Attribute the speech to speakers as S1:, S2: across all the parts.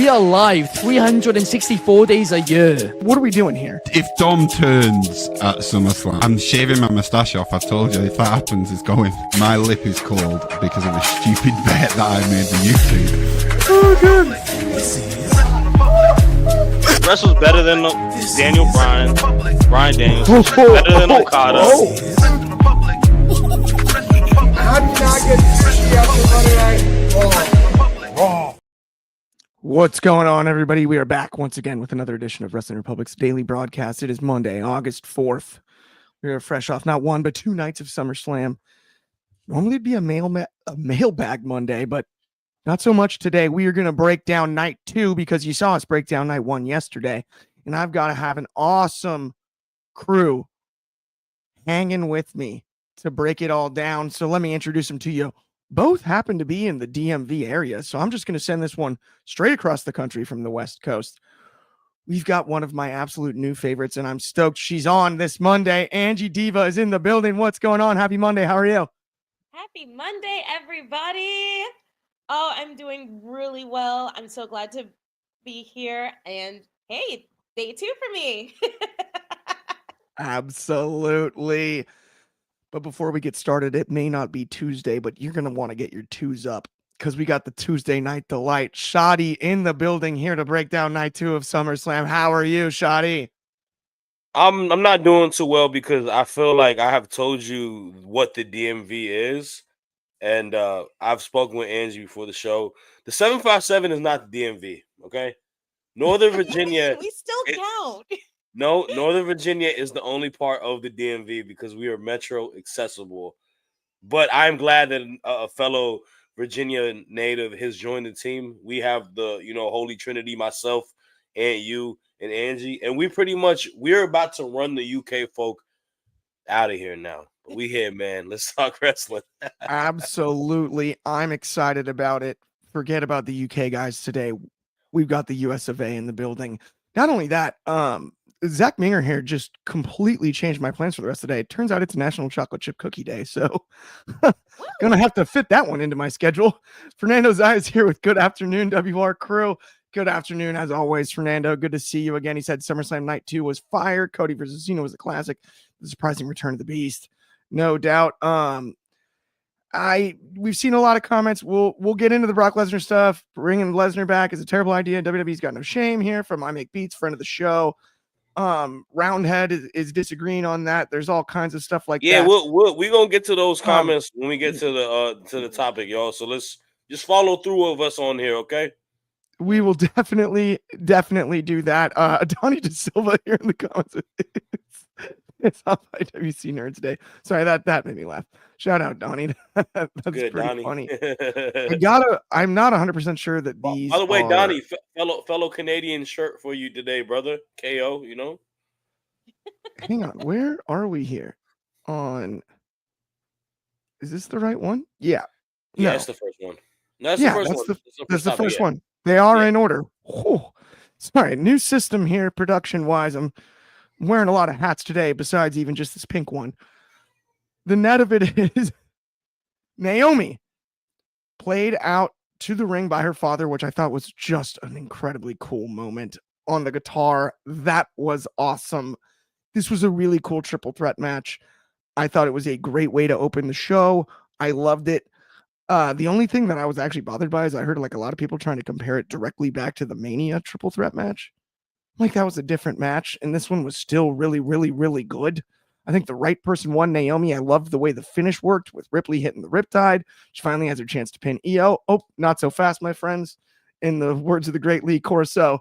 S1: We are live 364 days a year.
S2: What are we doing here?
S3: If Dom turns at SummerSlam, I'm shaving my moustache off. I've told you, if that happens, it's going. My lip is cold because of a stupid bet that I made with YouTube.
S2: Oh, good.
S4: Wrestle's better than Daniel Bryan Daniels. Better than Okada.
S2: How do you not get sushi after Monday Night Raw? What's going on, everybody? We are back once again with another edition of Wrestling Republic's daily broadcast. It is Monday, August 4th. We are fresh off not one, but two nights of SummerSlam. Normally it'd be a mailbag Monday, but not so much today. We are going to break down night 2 because you saw us break down night 1 yesterday. And I've got to have an awesome crew hanging with me to break it all down. So let me introduce them to you. Both happen to be in the DMV area. So I'm just going to send this one straight across the country from the West Coast. We've got one of my absolute new favorites, and I'm stoked she's on this Monday. Angie Diva is in the building. What's going on? Happy Monday. How are you?
S5: Happy Monday, everybody. Oh, I'm doing really well. I'm so glad to be here. And hey, day 2 for me.
S2: Absolutely. But before we get started, it may not be Tuesday, but you're going to want to get your twos up because we got the Tuesday Night Delight. Shadi in the building here to break down night 2 of SummerSlam. How are you, Shadi?
S4: I'm not doing too well because I feel like I have told you what the DMV is, and I've spoken with Angie before the show. The 757 is not the DMV, okay? Northern Virginia.
S5: We still count.
S4: No, Northern Virginia is the only part of the DMV because we are metro accessible. But I'm glad that a fellow Virginia native has joined the team. We have the, Holy Trinity, myself and you and Angie. And we're about to run the UK folk out of here now. But we here, man. Let's talk wrestling.
S2: Absolutely. I'm excited about it. Forget about the UK guys today. We've got the US of A in the building. Not only that, Zach Minger here just completely changed my plans for the rest of the day. It turns out it's National Chocolate Chip Cookie Day, so gonna have to fit that one into my schedule. Fernando Zayas here with Good Afternoon WR Crew. Good afternoon, as always, Fernando. Good to see you again. He said SummerSlam Night 2 was fire. Cody versus Cena was a classic. The surprising return of the Beast, no doubt. We've seen a lot of comments. We'll get into the Brock Lesnar stuff. Bringing Lesnar back is a terrible idea. WWE's got no shame here. From I Make Beats, friend of the show. Roundhead is disagreeing on that. There's all kinds of stuff like that.
S4: Yeah, we're gonna get to those comments when we get to the topic, y'all. So let's just follow through of us on here, okay?
S2: We will definitely do that. Donnie De Silva here in the comments. It's off IWC Nerds Day. Sorry, that made me laugh. Shout out, Donnie. That's
S4: good,
S2: pretty
S4: Donnie.
S2: funny. I'm not 100% sure that these.
S4: By the way, Donnie, fellow Canadian shirt for you today, brother. KO,
S2: Hang on, where are we here? Is this the right one? Yeah.
S4: Yeah, that's the first one. No, that's
S2: the first one. They are in order. Oh, sorry, new system here, production-wise. I'm wearing a lot of hats today, besides even just this pink one. The net of it is Naomi played out to the ring by her father, which I thought was just an incredibly cool moment on the guitar. That was awesome. This was a really cool triple threat match. I thought it was a great way to open the show. I loved it. The only thing that I was actually bothered by is I heard like a lot of people trying to compare it directly back to the Mania triple threat match. Like that was a different match, and this one was still really, really, really good. I think the right person won, Naomi. I loved the way the finish worked with Ripley hitting the Riptide. She finally has her chance to pin Io. Oh, not so fast, my friends. In the words of the great Lee Corso,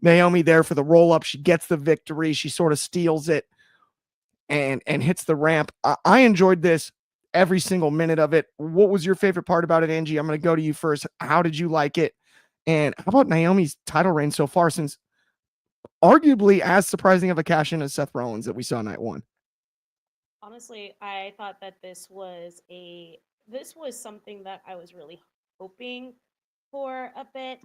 S2: Naomi there for the roll-up. She gets the victory. She sort of steals it and hits the ramp. I enjoyed this every single minute of it. What was your favorite part about it, Angie? I'm going to go to you first. How did you like it? And how about Naomi's title reign so far, since arguably as surprising of a cash-in as Seth Rollins that we saw night 1?
S5: Honestly, I thought that this was something that I was really hoping for a bit.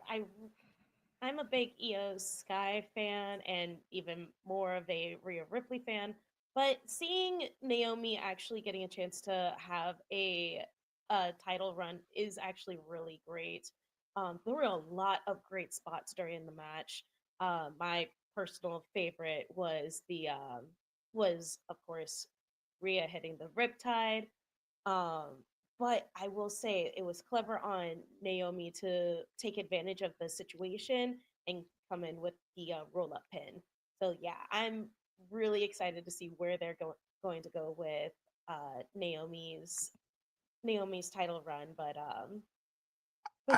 S5: I'm a big Io Sky fan and even more of a Rhea Ripley fan, but seeing Naomi actually getting a chance to have a title run is actually really great. There were a lot of great spots during the match. My personal favorite was of course Rhea hitting the Riptide. Um, but I will say it was clever on Naomi to take advantage of the situation and come in with the roll up pin. So yeah, I'm really excited to see where they're going to go with Naomi's title run. But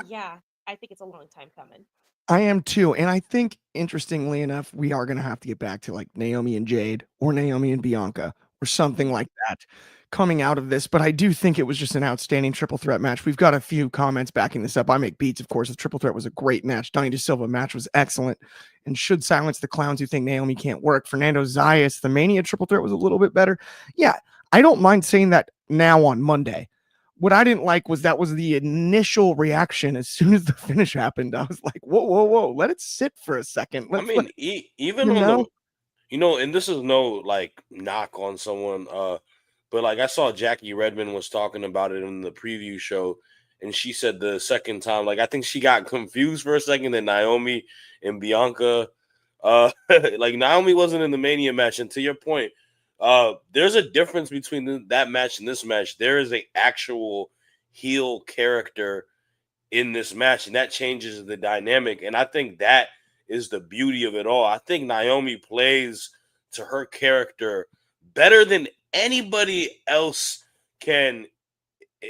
S5: yeah, I think it's a long time coming.
S2: I am too. And I think, interestingly enough, we are going to have to get back to like Naomi and Jade or Naomi and Bianca or something like that coming out of this. But I do think it was just an outstanding triple threat match. We've got a few comments backing this up. I make beats, of course. The triple threat was a great match. Donnie DeSilva match was excellent and should silence the clowns who think Naomi can't work. Fernando Zayas, the Mania triple threat was a little bit better. Yeah, I don't mind saying that now on Monday. What I didn't like was that was the initial reaction as soon as the finish happened. I was like, whoa, whoa, whoa, let it sit for a second.
S4: Even
S2: you
S4: on
S2: know?
S4: and this is no like knock on someone, but like I saw Jackie Redmond was talking about it in the preview show, and she said the second time, like I think she got confused for a second that Naomi and Bianca, like Naomi wasn't in the Mania match, and to your point, there's a difference between that match and this match. There is a actual heel character in this match, and that changes the dynamic. And I think that is the beauty of it all. I think Naomi plays to her character better than anybody else can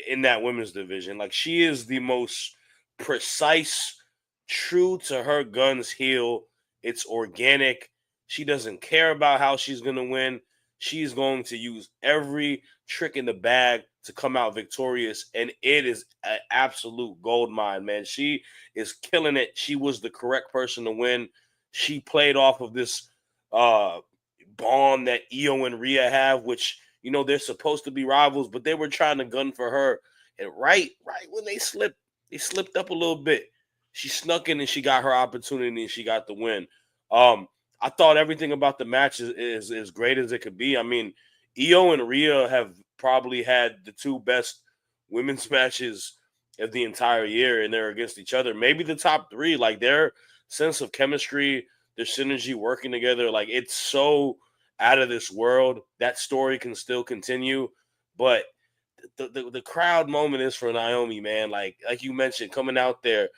S4: in that women's division. Like she is the most precise, true to her guns heel. It's organic. She doesn't care about how she's going to win. She's going to use every trick in the bag to come out victorious, and it is an absolute gold mine, man. She is killing it. She was the correct person to win. She played off of this bond that Io and Rhea have, which they're supposed to be rivals, but they were trying to gun for her. And right when they slipped up a little bit. She snuck in and she got her opportunity and she got the win. I thought everything about the match is as great as it could be. I mean, Io and Rhea have probably had the two best women's matches of the entire year, and they're against each other. Maybe the top three. Like their sense of chemistry, their synergy working together, like it's so out of this world. That story can still continue, but the crowd moment is for Naomi, man. Like you mentioned, coming out there,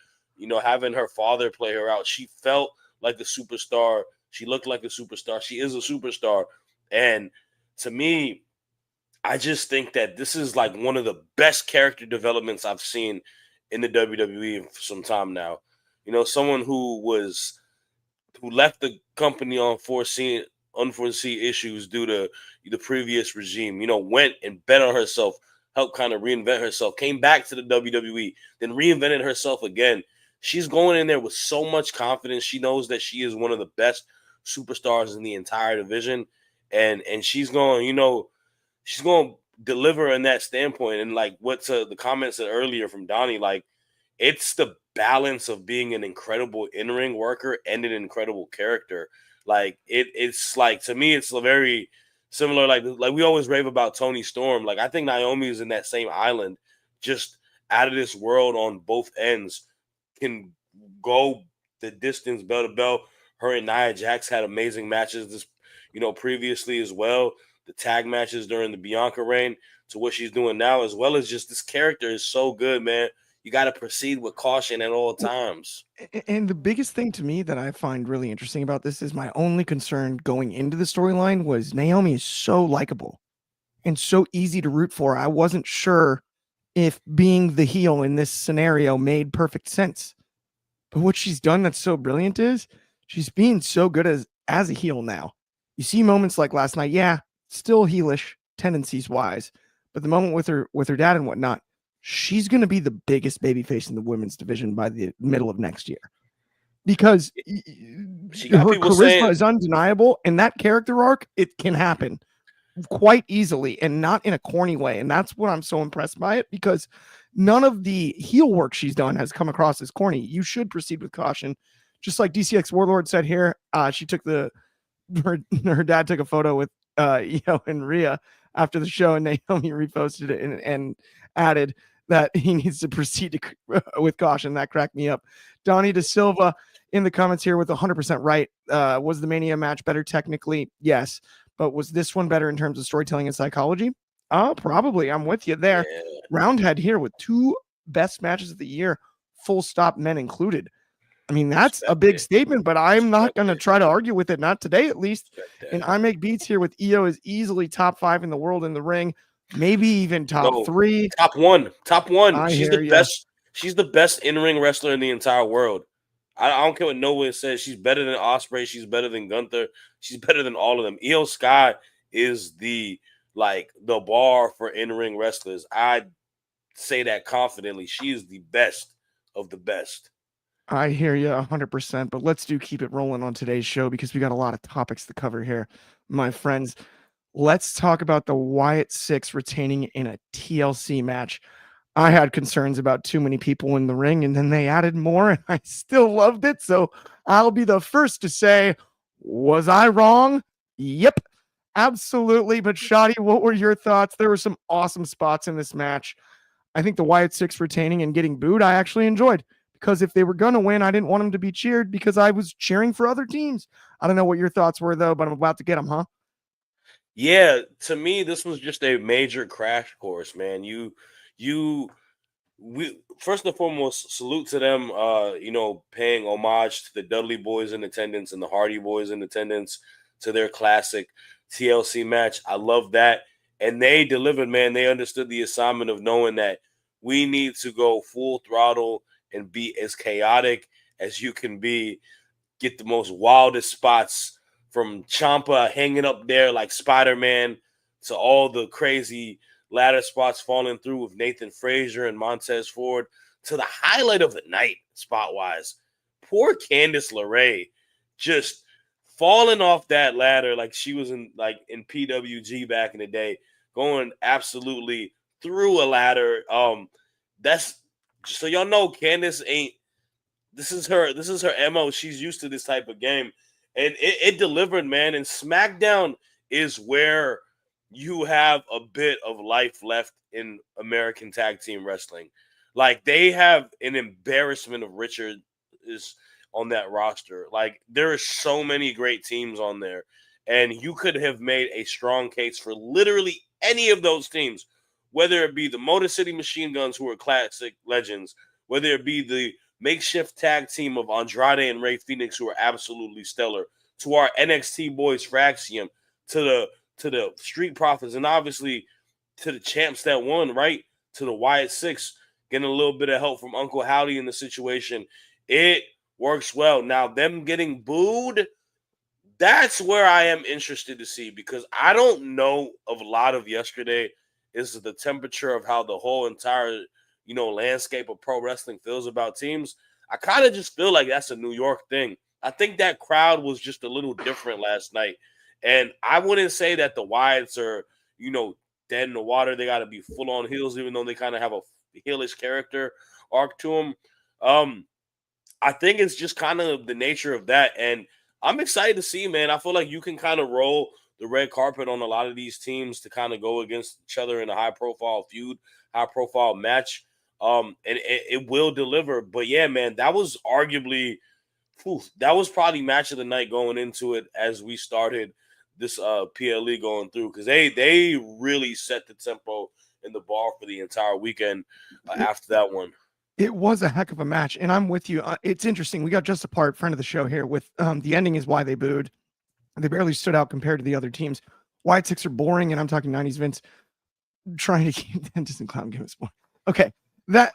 S4: having her father play her out. She felt like a superstar. She looked like a superstar. She is a superstar. And to me, I just think that this is like one of the best character developments I've seen in the WWE for some time now. Someone who left the company on unforeseen issues due to the previous regime, went and bet on herself, helped kind of reinvent herself, came back to the WWE, then reinvented herself again. She's going in there with so much confidence. She knows that she is one of the best superstars in the entire division. And she's going, she's going to deliver in that standpoint. And like what the comment said earlier from Donnie, like it's the balance of being an incredible in-ring worker and an incredible character. Like it's like, to me, it's a very similar, like we always rave about Toni Storm. Like I think Naomi is in that same island, just out of this world on both ends, can go the distance bell to bell. Her and Nia Jax had amazing matches this, previously as well. The tag matches during the Bianca reign to what she's doing now, as well as just this character is so good, man. You got to proceed with caution at all times.
S2: And the biggest thing to me that I find really interesting about this is my only concern going into the storyline was Naomi is so likable and so easy to root for. I wasn't sure if being the heel in this scenario made perfect sense. But what she's done that's so brilliant is she's being so good as a heel now. You see moments like last night, yeah, still heelish tendencies wise, but the moment with her dad and whatnot, she's going to be the biggest babyface in the women's division by the middle of next year because her charisma is undeniable, and that character arc, it can happen quite easily and not in a corny way. And that's what I'm so impressed by it, because none of the heel work she's done has come across as corny. You should proceed with caution. Just like DCX Warlord said here, she took her dad took a photo with Io and Rhea after the show, and Naomi reposted it and added, that he needs to proceed with caution. That cracked me up. Donnie De Silva in the comments here with 100% right. Was the Mania match better technically? Yes. But was this one better in terms of storytelling and psychology? Probably. I'm with you there.
S4: Yeah.
S2: Roundhead here with 2 best matches of the year, full stop, men included. I mean, that's a big statement, but I'm not going to try to argue with it. Not today, at least. And I make beats here with Io is easily top 5 in the world in the ring, maybe even top 3.
S4: Top one. She's the
S2: ya.
S4: best. She's the best in-ring wrestler in the entire world. I don't care what Noah says. She's better than Ospreay. She's better than Gunther. She's better than all of them. Io Sky is the bar for in-ring wrestlers. I say that confidently. She is the best of the best.
S2: I hear you 100%, but let's keep it rolling on today's show because we got a lot of topics to cover here, my friends. Let's talk about the Wyatt Six retaining in a TLC match. I had concerns about too many people in the ring, and then they added more, and I still loved it. So I'll be the first to say, was I wrong? Yep, absolutely. But Shadi, what were your thoughts? There were some awesome spots in this match. I think the Wyatt Six retaining and getting booed, I actually enjoyed. Because if they were going to win, I didn't want them to be cheered because I was cheering for other teams. I don't know what your thoughts were, though, but I'm about to get them, huh?
S4: Yeah, to me, this was just a major crash course, man. We first and foremost salute to them, paying homage to the Dudley Boys in attendance and the Hardy Boys in attendance to their classic TLC match. I love that. And they delivered, man. They understood the assignment of knowing that we need to go full throttle and be as chaotic as you can be, get the most wildest spots from Ciampa hanging up there like Spider-Man to all the crazy ladder spots falling through with Nathan Frazier and Montez Ford to the highlight of the night spot-wise. Poor Candice LeRae just falling off that ladder like she was in PWG back in the day, going absolutely through a ladder. That's so y'all know Candice ain't. This is her MO. She's used to this type of game, and it delivered, man. And SmackDown is where you have a bit of life left in American Tag Team Wrestling. Like, they have an embarrassment of Richard is on that roster. Like, there are so many great teams on there, and you could have made a strong case for literally any of those teams. Whether it be the Motor City Machine Guns, who are classic legends, whether it be the makeshift tag team of Andrade and Rey Fenix, who are absolutely stellar, to our NXT boys Fraxium, to the Street Profits, and obviously to the champs that won, right? To the Wyatt Six, getting a little bit of help from Uncle Howdy in the situation. It works well. Now, them getting booed, that's where I am interested to see, because I don't know of a lot of yesterday is the temperature of how the whole entire, landscape of pro wrestling feels about teams. I kind of just feel like that's a New York thing. I think that crowd was just a little different last night. And I wouldn't say that the Wyatts are, dead in the water. They got to be full on heels, even though they kind of have a heelish character arc to them. I think it's just kind of the nature of that. And I'm excited to see, man. I feel like you can kind of roll the red carpet on a lot of these teams to kind of go against each other in a high-profile feud, high-profile match, and it will deliver. But, yeah, man, that was arguably that was probably match of the night going into it as we started this PLE going through, because they really set the tempo and the bar for the entire weekend after that one.
S2: It was a heck of a match, and I'm with you. It's interesting. We got Just Apart, friend of the show here, with the ending is why they booed. They barely stood out compared to the other teams. Wyatt Six are boring, and I'm talking 90s Vince trying to keep Dentist and Clown give us more. Okay,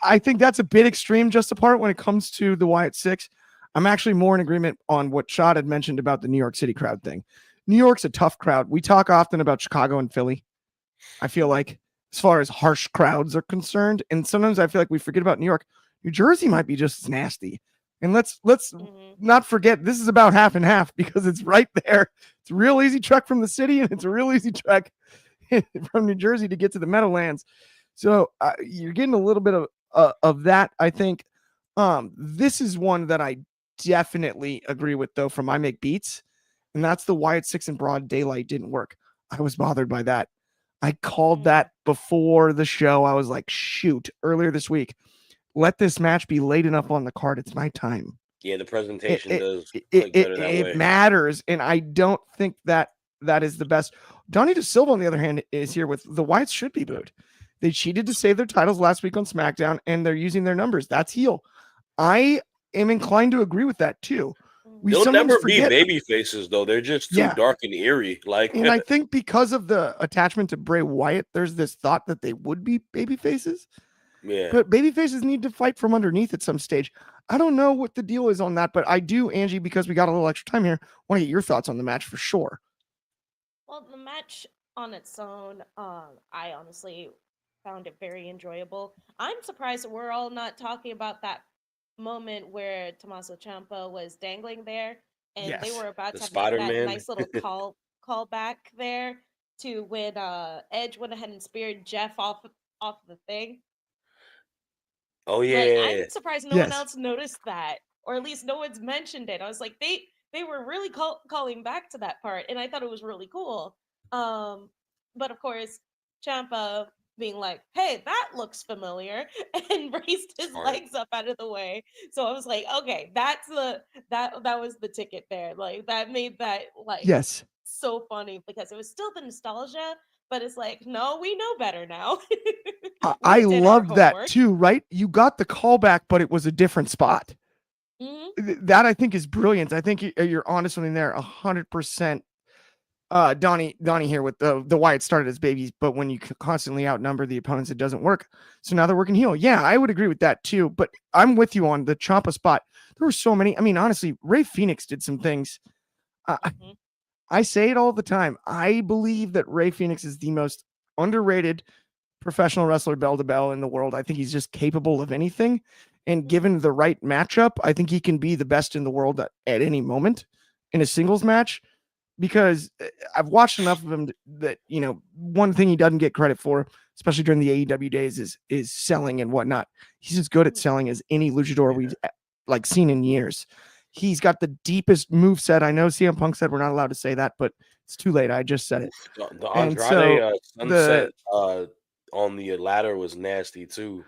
S2: I think that's a bit extreme, Just Apart, when it comes to the Wyatt Six. I'm actually more in agreement on what Shad had mentioned about the New York City crowd thing. New York's a tough crowd. We talk often about Chicago and Philly, I feel like, as far as harsh crowds are concerned. And sometimes I feel like we forget about New York. New Jersey might be just as nasty. And let's not forget, this is about half and half, because it's right there. It's a real easy trek from the city, and it's a real easy trek from New Jersey to get to the Meadowlands. So you're getting a little bit of that, I think. This is one that I definitely agree with, though, from I Make Beats. And that's the Wyatt Six in broad daylight didn't work. I was bothered by that. I called that before the show. I was like, shoot, earlier this week, let this match be late enough on the card. It's my time.
S4: Yeah, the presentation does
S2: It,
S4: click better that way.
S2: it matters, and I don't think that is the best. Donnie DeSilva, on the other hand, is here with the Wyatts should be booed. They cheated to save their titles last week on SmackDown, and they're using their numbers. That's heel. I am inclined to agree with that too.
S4: They'll never be baby faces, though. They're just too dark and eerie.
S2: And I think because of the attachment to Bray Wyatt, there's this thought that they would be baby faces.
S4: Yeah.
S2: But baby faces need to fight from underneath at some stage. I don't know what the deal is on that, but I do, Angie, because we got a little extra time here, want to get your thoughts on the match for sure.
S5: Well, the match on its own, I honestly found it very enjoyable. I'm surprised we're all not talking about that moment where Tommaso Ciampa was dangling there, and they were about to have that nice little call back there to when Edge went ahead and speared Jeff off the thing.
S4: Oh yeah,
S5: like, I'm surprised no one else noticed that, or at least no one's mentioned it. I was like, they were really calling back to that part, and I thought it was really cool. But of course, Ciampa being like, "Hey, that looks familiar," and raised his legs up out of the way. So I was like, "Okay, that was the ticket there." Like that made that so funny because it was still the nostalgia, but it's like, no, we know better now.
S2: I love that too, right? You got the callback, but it was a different spot.
S5: Mm-hmm.
S2: That I think is brilliant. I think you're onto something there, 100%. Donnie here with the Wyatt started as babies, but when you constantly outnumber the opponents, it doesn't work. So now they're working heel. Yeah, I would agree with that too. But I'm with you on the Ciampa spot. There were so many. I mean, honestly, Rey Fenix did some things. I say it all the time. I believe that Rey Fenix is the most underrated professional wrestler bell to bell in the world. I think he's just capable of anything. And given the right matchup, I think he can be the best in the world at any moment in a singles match, because I've watched enough of him that, you know, one thing he doesn't get credit for, especially during the AEW days, is selling and whatnot. He's as good at selling as any luchador we've like seen in years. He's got the deepest move set. I know CM Punk said we're not allowed to say that, but it's too late. I just said it.
S4: The Andrade sunset on the ladder was nasty too.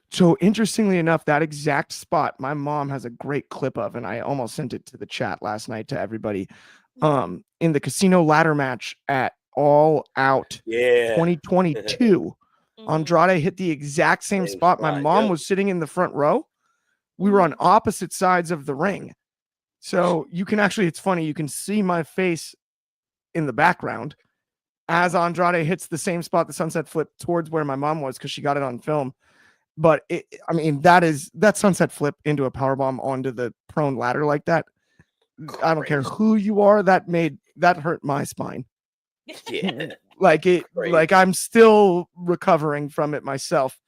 S2: So interestingly enough, that exact spot, my mom has a great clip of, and I almost sent it to the chat last night to everybody. In the casino ladder match at All Out 2022, Andrade hit the exact same spot. My mom was sitting in the front row. We were on opposite sides of the ring. So you can actually, it's funny, you can see my face in the background as Andrade hits the same spot, the sunset flip, towards where my mom was, because she got it on film. But I mean, that sunset flip into a powerbomb onto the prone ladder like that. I don't care who you are, that hurt my spine.
S4: Yeah.
S2: Like I'm still recovering from it myself.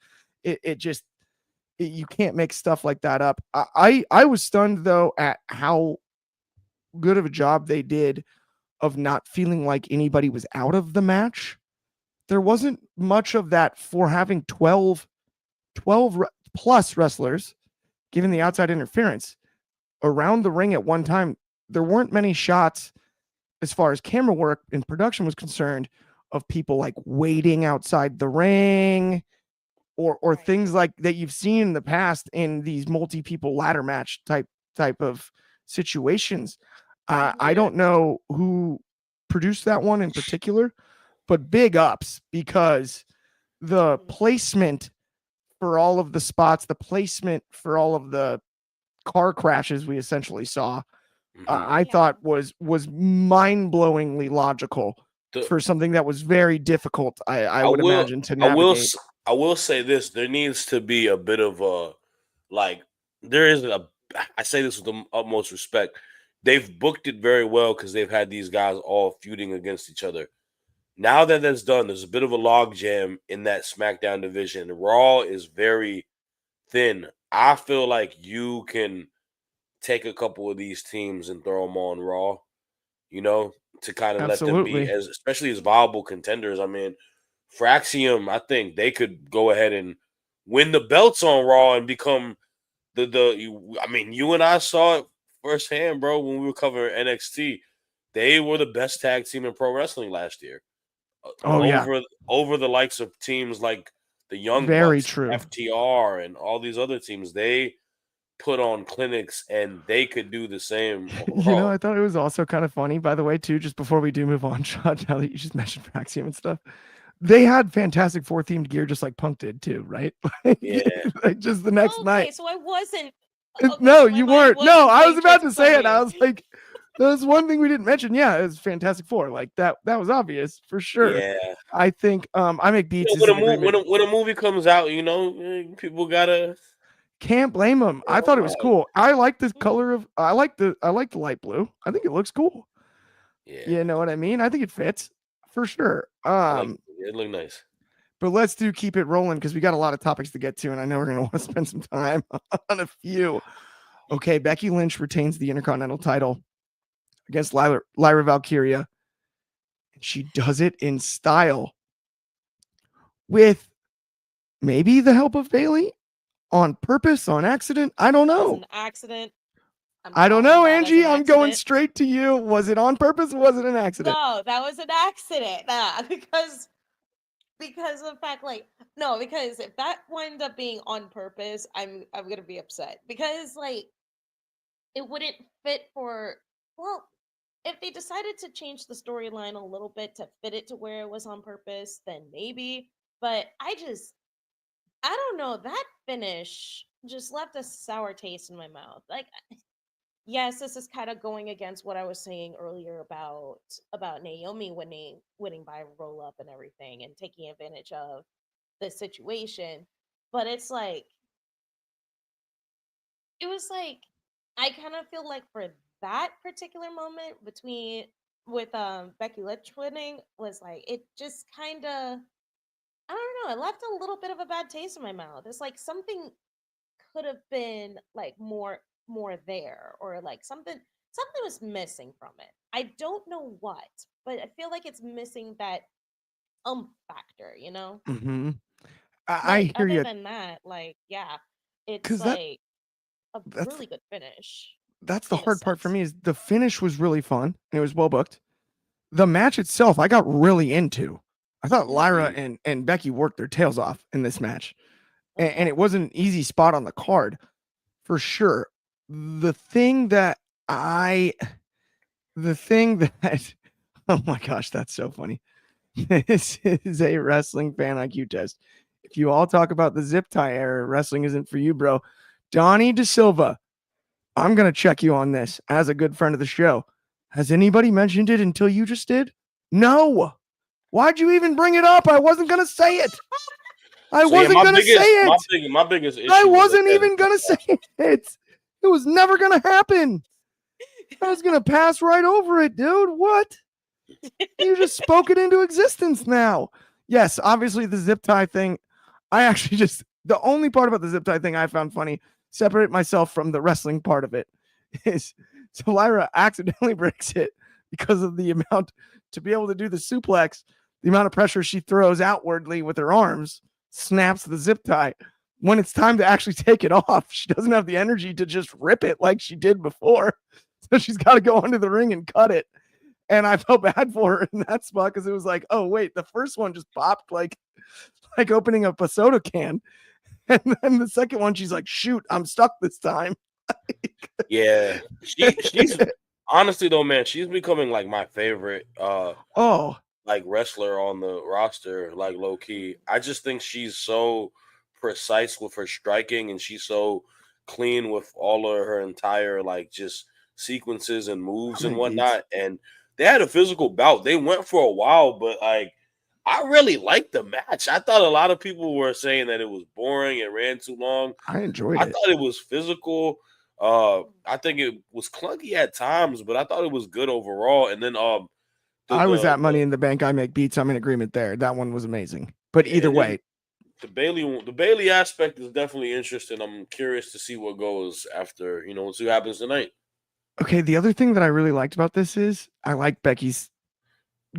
S2: You can't make stuff like that up. I was stunned though at how good of a job they did of not feeling like anybody was out of the match. There wasn't much of that for having 12 plus wrestlers, given the outside interference around the ring at one time. There weren't many shots as far as camera work and production was concerned of people like waiting outside the ring or things like that you've seen in the past in these multi-people ladder match type of situations. I don't know who produced that one in particular, but big ups, because the placement for all of the spots, the placement for all of the car crashes we essentially saw, I thought was mind-blowingly logical for something that was very difficult, I would imagine, to navigate.
S4: I will say this: there needs to be a bit of I say this with the utmost respect. They've booked it very well because they've had these guys all feuding against each other. Now that that's done, there's a bit of a logjam in that SmackDown division. Raw is very thin. I feel like you can take a couple of these teams and throw them on Raw, you know, to kind of let them be, especially as viable contenders. I mean, Fraxium, I think they could go ahead and win the belts on Raw and become I mean, you and I saw it firsthand, bro, when we were covering NXT. They were the best tag team in pro wrestling last year. over the likes of teams like the Young
S2: Very
S4: Bucks,
S2: true.
S4: FTR, and all these other teams. They put on clinics, and they could do the same. Overall.
S2: I thought it was also kind of funny, by the way, too, just before we do move on, Shad, now that you just mentioned Praxium and stuff. They had Fantastic Four themed gear just like Punk did too, right?
S4: Yeah.
S2: Like just the next night.
S5: So I wasn't.
S2: No, you weren't. No, I was about to say it.
S5: funny.
S2: I was like, there's one thing we didn't mention. Yeah, it was Fantastic Four. Like that was obvious for sure.
S4: Yeah.
S2: I think I make beats.
S4: When a movie comes out, people gotta.
S2: Can't blame them. I thought it was cool. I like the color of. I like the light blue. I think it looks cool.
S4: Yeah.
S2: You know what I mean? I think it fits for sure.
S4: It looked nice.
S2: But let's keep it rolling because we got a lot of topics to get to, and I know we're gonna want to spend some time on a few. Okay, Becky Lynch retains the Intercontinental title against Lyra Valkyria. She does it in style with maybe the help of Bayley, on purpose, on accident. I don't know.
S5: It was an accident.
S2: I don't know, Angie. I'm going straight to you. Was it on purpose or was it an accident?
S5: No, that was an accident. Nah, because of the fact, because if that winds up being on purpose, I'm gonna be upset because it wouldn't fit for if they decided to change the storyline a little bit to fit it to where it was on purpose, then maybe. But I don't know. That finish just left a sour taste in my mouth. Yes, this is kind of going against what I was saying earlier about Naomi winning by roll up and everything and taking advantage of the situation. But it's it was I kind of feel like for that particular moment with Becky Lynch winning was it just kind of, I don't know, it left a little bit of a bad taste in my mouth. It's something could have been more there, or something was missing from it. I don't know what, but I feel like it's missing that factor,
S2: Mm-hmm. I hear you.
S5: Other than that, it's a really good finish.
S2: That's the hard part for me is the finish was really fun and it was well booked. The match itself, I got really into. I thought Lyra and Becky worked their tails off in this match. And it wasn't an easy spot on the card for sure. The thing that oh my gosh, that's so funny. This is a wrestling fan IQ test. If you all talk about the zip tie era, wrestling isn't for you, bro. Donnie DeSilva, I'm going to check you on this as a good friend of the show. Has anybody mentioned it until you just did? No. Why'd you even bring it up? I wasn't going to say it. I wasn't going to say it.
S4: My biggest issue.
S2: I wasn't even going to say it. It was never going to happen. I was going to pass right over it, dude. What? You just spoke it into existence now. Yes, obviously the zip tie thing. I actually the only part about the zip tie thing I found funny, separate myself from the wrestling part of it, is so Lyra accidentally breaks it because of the amount to be able to do the suplex, the amount of pressure she throws outwardly with her arms snaps the zip tie. When it's time to actually take it off, she doesn't have the energy to just rip it like she did before. So she's got to go onto the ring and cut it. And I felt bad for her in that spot because it was oh, wait, the first one just popped like opening up a soda can. And then the second one, she's like, shoot, I'm stuck this time.
S4: Yeah. She's honestly though, man, she's becoming my favorite wrestler on the roster, low key. I just think she's so precise with her striking and she's so clean with all of her entire just sequences and moves and whatnot. And they had a physical bout. They went for a while, but I really liked the match. I thought a lot of people were saying that it was boring, it ran too long.
S2: I enjoyed it.
S4: I thought it was physical. I think it was clunky at times, but I thought it was good overall. And then
S2: I was at Money in the Bank. I make beats. I'm in agreement there. That one was amazing. But either way,
S4: the Bayley aspect is definitely interesting. I'm curious to see what goes after, we'll see what happens tonight.
S2: Okay, the other thing that I really liked about this is I like Becky's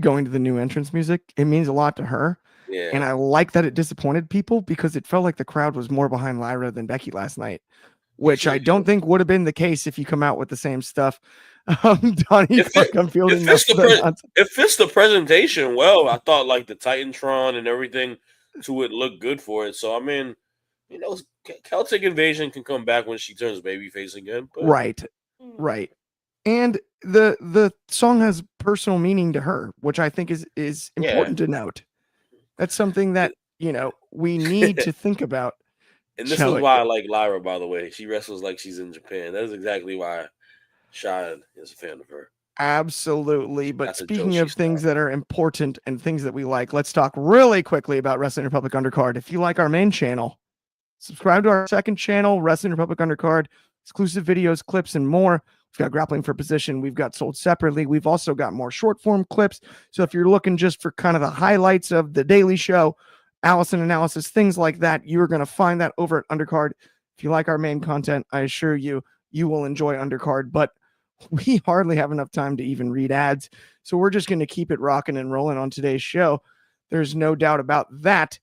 S2: going to the new entrance music. It means a lot to her.
S4: Yeah.
S2: And I like that it disappointed people because it felt like the crowd was more behind Lyra than Becky last night, which I don't think would have been the case if you come out with the same stuff. Donnie Park, I'm fielding the
S4: it fits the presentation well. I thought like the Titantron and everything to it looked good for it. So I mean, you know, Celtic Invasion can come back when she turns babyface again. But...
S2: Right. And the song has personal meaning to her, which I think is important to note. That's something that, you know, we need to think about.
S4: And this is why I like Lyra, by the way. She wrestles like she's in Japan. That is exactly why Shad is a fan of her.
S2: Absolutely. But speaking of things that are important and things that we like, let's talk really quickly about Wrestling Republic Undercard. If you like our main channel, subscribe to our second channel, Wrestling Republic Undercard, exclusive videos, clips, and more. We've got Grappling for Position. We've got Sold Separately. We've also got more short form clips. So if you're looking just for kind of the highlights of the daily show, Allison analysis, things like that, you're going to find that over at Undercard. If you like our main content, I assure you, you will enjoy Undercard. But we hardly have enough time to even read ads. So we're just going to keep it rocking and rolling on today's show. There's no doubt about that.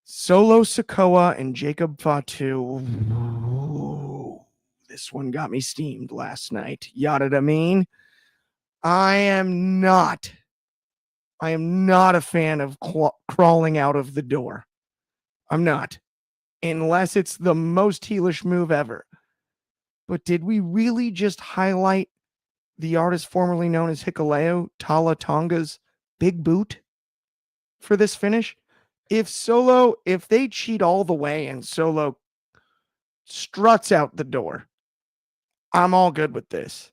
S2: Solo Sikoa and Jacob Fatu. This one got me steamed last night. Yada mean. I am not a fan of crawling out of the door. I'm not. Unless it's the most heelish move ever. But did we really just highlight the artist formerly known as Hikuleo Tala Tonga's big boot for this finish? If they cheat all the way and Solo struts out the door, I'm all good with this.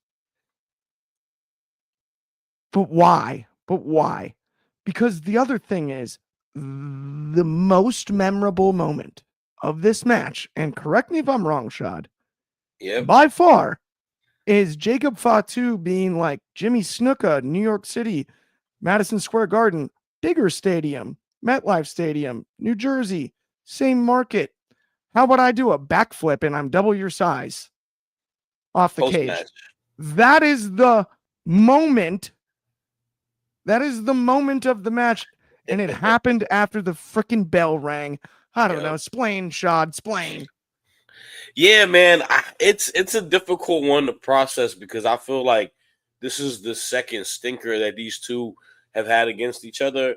S2: But why? Because the other thing is, the most memorable moment of this match, and correct me if I'm wrong, Shad, by far, is Jacob Fatu being like Jimmy Snuka, New York City, Madison Square Garden, bigger stadium, MetLife Stadium, New Jersey, same market. How about I do a backflip and I'm double your size off the cage? That is the moment. That is the moment of the match. And it happened after the freaking bell rang. I don't know. Splain, Shad, splain.
S4: Yeah, man. It's a difficult one to process because I feel like this is the second stinker that these two have had against each other.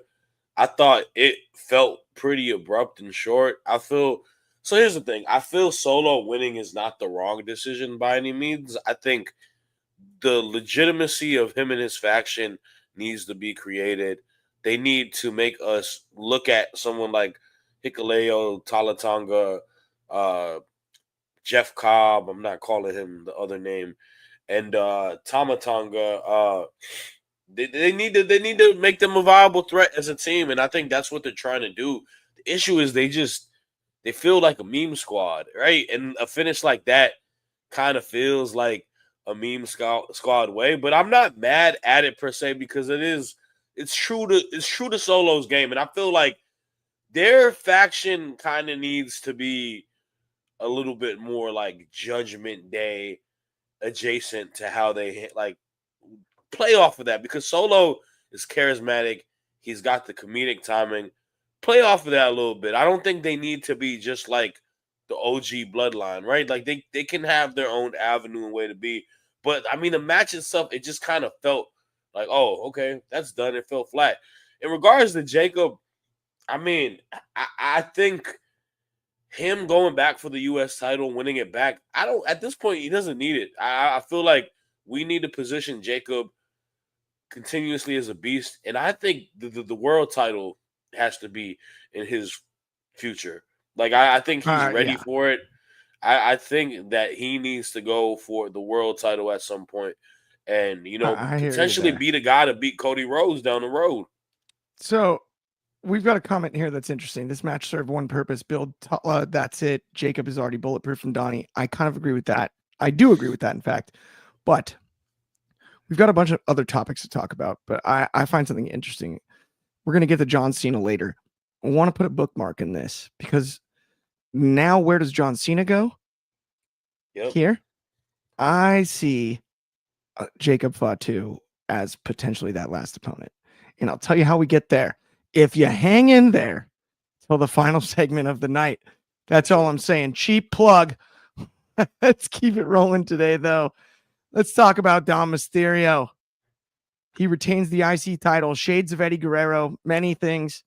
S4: I thought it felt pretty abrupt and short. So here's the thing. I feel Solo winning is not the wrong decision by any means. I think the legitimacy of him and his faction needs to be created. They need to make us look at someone like Hikuleo, Talatonga, Jeff Cobb. I'm not calling him the other name, and Tamatonga. They need to make them a viable threat as a team, and I think that's what they're trying to do. The issue is they feel like a meme squad, right? And a finish like that kind of feels like a meme squad way, but I'm not mad at it per se because it's true to Solo's game, and I feel like their faction kind of needs to be a little bit more like Judgment Day adjacent to how they like play off of that because Solo is charismatic. He's got the comedic timing. Play off of that a little bit. I don't think they need to be just like the OG bloodline, right? Like they can have their own avenue and way to be. But I mean, the match itself, it just kind of felt like, oh, okay, that's done. It felt flat. In regards to Jacob, I mean, I think him going back for the U.S. title, winning it back, at this point, he doesn't need it. I feel like we need to position Jacob continuously as a beast. And I think the world title has to be in his future. Like, I think he's ready for it. I think that he needs to go for the world title at some point and, potentially be the guy to beat Cody Rhodes down the road.
S2: So we've got a comment here that's interesting. This match served one purpose, build. That's it. Jacob is already bulletproof from Donnie. I kind of agree with that. I do agree with that, in fact. But we've got a bunch of other topics to talk about. But I find something interesting. We're going to get to John Cena later. I want to put a bookmark in this because now where does John Cena go? Here. I see Jacob Fatu as potentially that last opponent. And I'll tell you how we get there. If you hang in there till the final segment of the night, that's all I'm saying. Cheap plug. Let's keep it rolling today, though. Let's talk about Dom Mysterio. He retains the IC title, shades of Eddie Guerrero, many things.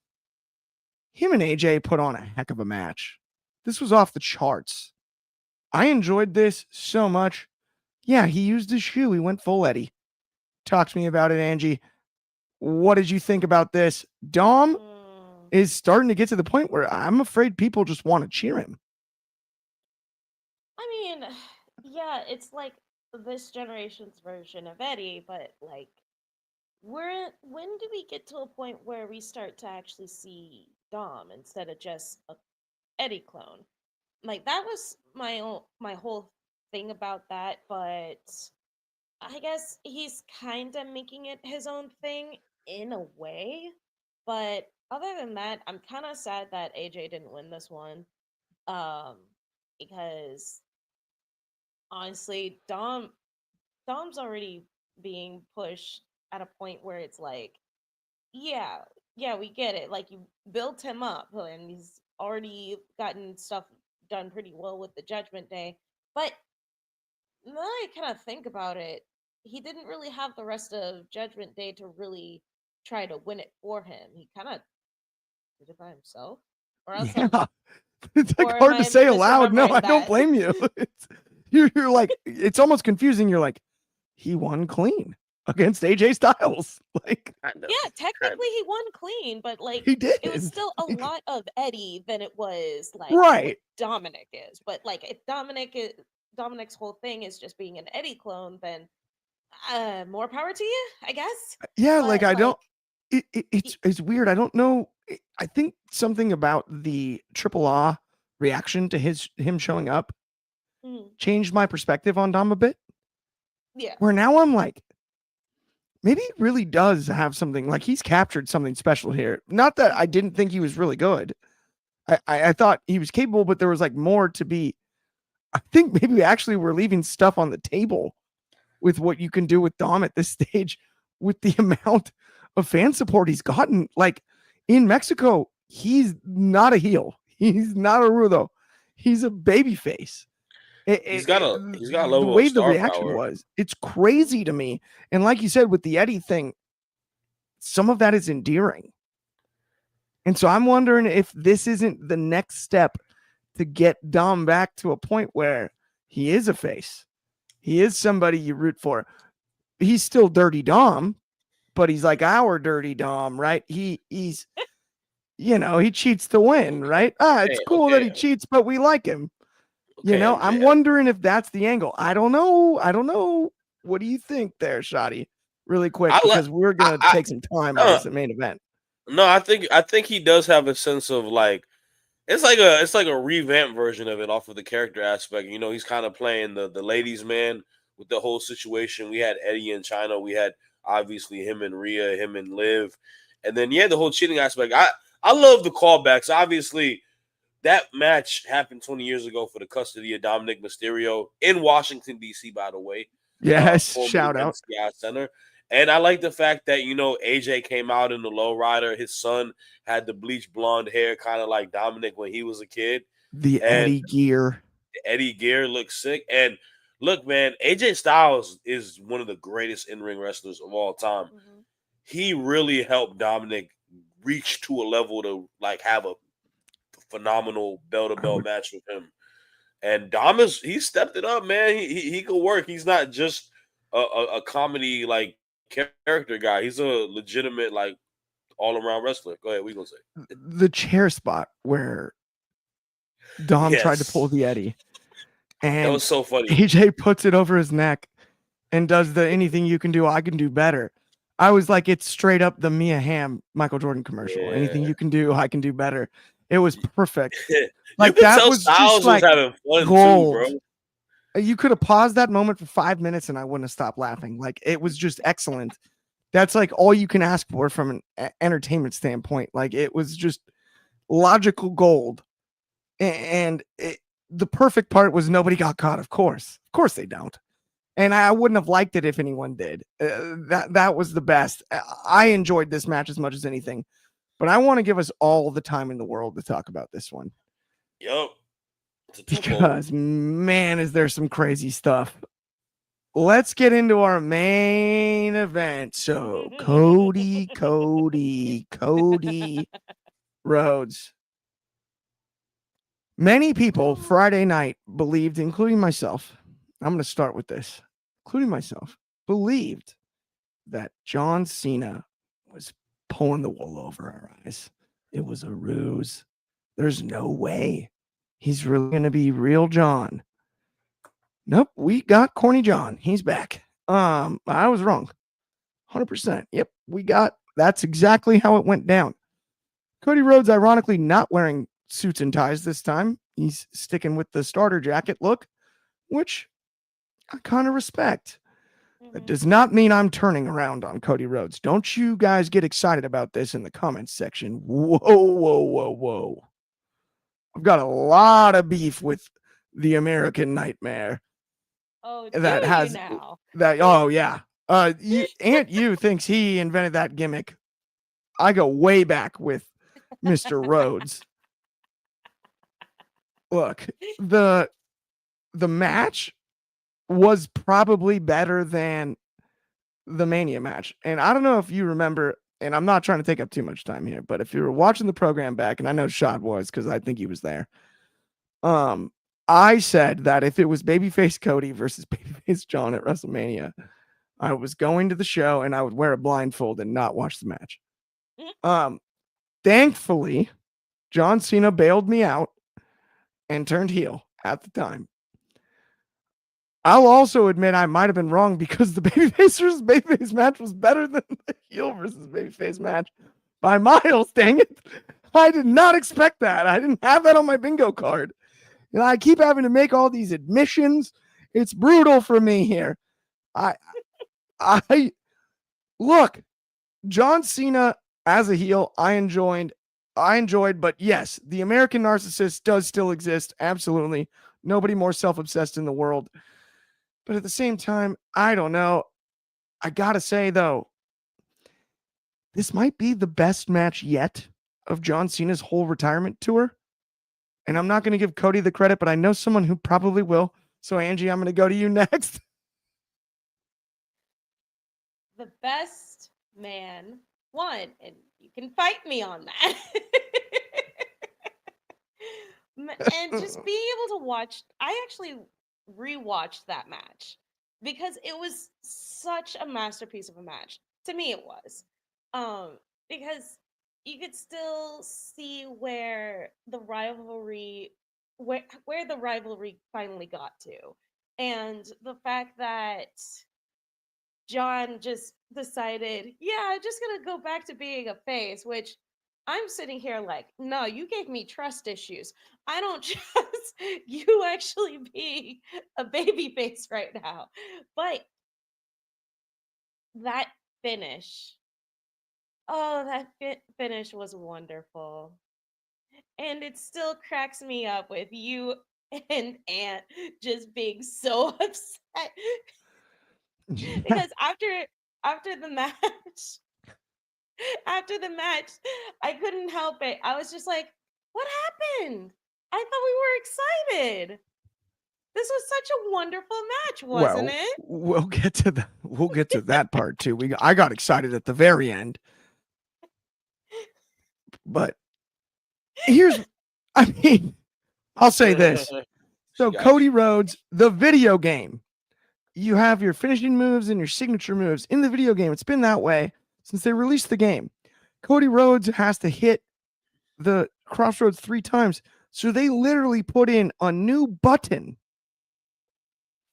S2: Him and AJ put on a heck of a match. This was off the charts. I enjoyed this so much. Yeah, he used his shoe. He went full Eddie. Talk to me about it, Angie. What did you think about this? Dom is starting to get to the point where I'm afraid people just want to cheer him.
S5: I mean, yeah, it's like this generation's version of Eddie, but like, when do we get to a point where we start to actually see Dom instead of just a Eddie clone? Like that was my whole thing about that, but I guess he's kind of making it his own thing in a way. But other than that, I'm kind of sad that AJ didn't win this one. Um, because honestly, Dom's already being pushed at a point where it's like, yeah, yeah, we get it. Like you built him up and he's already gotten stuff done pretty well with the Judgment Day. But now I kind of think about it, he didn't really have the rest of Judgment Day to really try to win it for him. He kind of did it by himself. Or else
S2: Yeah. It's like
S5: or am
S2: hard to
S5: I
S2: say aloud. No,
S5: misremembering
S2: I don't
S5: that?
S2: blame you. You're like, it's almost confusing. You're like, he won clean against AJ Styles. Like,
S5: Yeah, technically he won clean, but like
S2: he did.
S5: it was still a lot of Eddie than it was like
S2: Right.
S5: what Dominic is. But like if Dominic's whole thing is just being an Eddie clone, then more power to you, I guess.
S2: Yeah,
S5: But
S2: like I don't.
S5: he-
S2: It's weird. I don't know. I think something about the Triple A reaction to him showing up
S5: mm,
S2: changed my perspective on Dom a bit.
S5: yeah.
S2: Where now I'm like, maybe he really does have something. Like he's captured something special here. Not that I didn't think he was really good. I thought he was capable, but there was like more to be. I think maybe actually we're leaving stuff on the table with what you can do with Dom at this stage, with the amount of fan support he's gotten. Like in Mexico, he's not a heel. He's not a rudo. He's a baby face.
S4: He's got a
S2: The
S4: level
S2: way
S4: of
S2: the
S4: star
S2: reaction
S4: power.
S2: was, it's crazy to me. And like you said, with the Eddie thing, some of that is endearing. And so I'm wondering if this isn't the next step to get Dom back to a point where he is a face. He is somebody you root for. He's still Dirty Dom, but he's like our Dirty Dom, right? He's he cheats to win, right? It's cool that he cheats, but we like him. I'm wondering if that's the angle. I don't know. What do you think there, Shotty? Really quick, because we're gonna take some time on this main event.
S4: No, I think he does have a sense of like it's like a revamped version of it off of the character aspect. He's kind of playing the ladies' man with the whole situation. We had Eddie in China. We had obviously him and Rhea, him and Liv, and then the whole cheating aspect. I love the callbacks. Obviously, that match happened 20 years ago for the custody of Dominic Mysterio in Washington D.C. By the way,
S2: yes, shout out
S4: MCI Center. And I like the fact that, AJ came out in the lowrider. His son had the bleach blonde hair, kind of like Dominic when he was a kid.
S2: The Eddie gear.
S4: The Eddie gear looks sick. And look, man, AJ Styles is one of the greatest in-ring wrestlers of all time.
S5: Mm-hmm.
S4: He really helped Dominic reach to a level to, like, have a phenomenal bell-to-bell match with him. And Dom he stepped it up, man. He could work. He's not just a comedy, like, character guy. He's a legitimate, like, all-around wrestler. Go ahead. What you gonna say?
S2: The chair spot where Dom tried to pull the Eddie, and
S4: that was so funny.
S2: AJ puts it over his neck and does the anything you can do, I can do better. I was like, it's straight up the Mia Hamm Michael Jordan commercial.
S4: Yeah.
S2: Anything you can do, I can do better. It was perfect.
S4: Like that was Styles just like having fun gold. Too, bro.
S2: You could have paused that moment for 5 minutes and I wouldn't have stopped laughing. Like it was just excellent. That's like all you can ask for from an entertainment standpoint. Like it was just logical gold. And the perfect part was nobody got caught. Of course they don't. And I wouldn't have liked it if anyone did. That was the best. I enjoyed this match as much as anything, but I want to give us all the time in the world to talk about this one.
S4: Yep.
S2: Because man, is there some crazy stuff. let's get into our main event. So Cody Rhodes. Many people Friday night believed, including myself, I'm going to start with this, including myself, believed that John Cena was pulling the wool over our eyes. It was a ruse. There's no way he's really going to be real John. Nope, we got corny John. He's back. I was wrong. 100%. Yep, that's exactly how it went down. Cody Rhodes, ironically, not wearing suits and ties this time. He's sticking with the starter jacket look, which I kind of respect. That does not mean I'm turning around on Cody Rhodes. Don't you guys get excited about this in the comments section. Whoa. I've got a lot of beef with the American Nightmare.
S5: Oh,
S2: That
S5: do
S2: has
S5: you now?
S2: that. Oh, yeah. Aunt You thinks he invented that gimmick. I go way back with Mr. Rhodes. Look, the match was probably better than the Mania match. And I don't know if you remember, and I'm not trying to take up too much time here, but if you were watching the program back, and I know Shad was because I think he was there. I said that if it was babyface Cody versus babyface John at WrestleMania, I was going to the show and I would wear a blindfold and not watch the match. Thankfully, John Cena bailed me out and turned heel at the time. I'll also admit I might have been wrong because the babyface versus babyface match was better than the heel versus babyface match by miles. Dang it. I did not expect that. I didn't have that on my bingo card. And I keep having to make all these admissions. It's brutal for me here. I look, John Cena as a heel, I enjoyed, but yes, the American narcissist does still exist. Absolutely. Nobody more self-obsessed in the world. But at the same time, I don't know. I got to say, though, this might be the best match yet of John Cena's whole retirement tour. And I'm not going to give Cody the credit, but I know someone who probably will. So, Angie, I'm going to go to you next.
S5: The best man won, and you can fight me on that. And just being able to watch, I actually rewatched that match because it was such a masterpiece of a match. To me, it was. Because you could still see where the rivalry finally got to. And the fact that John just decided, yeah, I'm just gonna go back to being a face, which I'm sitting here like, no, you gave me trust issues. I don't trust you actually being a baby face right now. But that finish, oh, that finish was wonderful. And it still cracks me up with you and Aunt just being so upset. Because after the match, after the match, I couldn't help it. I was just like, what happened? I thought we were excited. This was such a wonderful match, wasn't it?
S2: We'll get to that. We'll get to that part too. I got excited at the very end. But I'll say this. So Cody Rhodes, the video game, you have your finishing moves and your signature moves in the video game. It's been that way since they released the game. Cody Rhodes has to hit the crossroads 3 times. So they literally put in a new button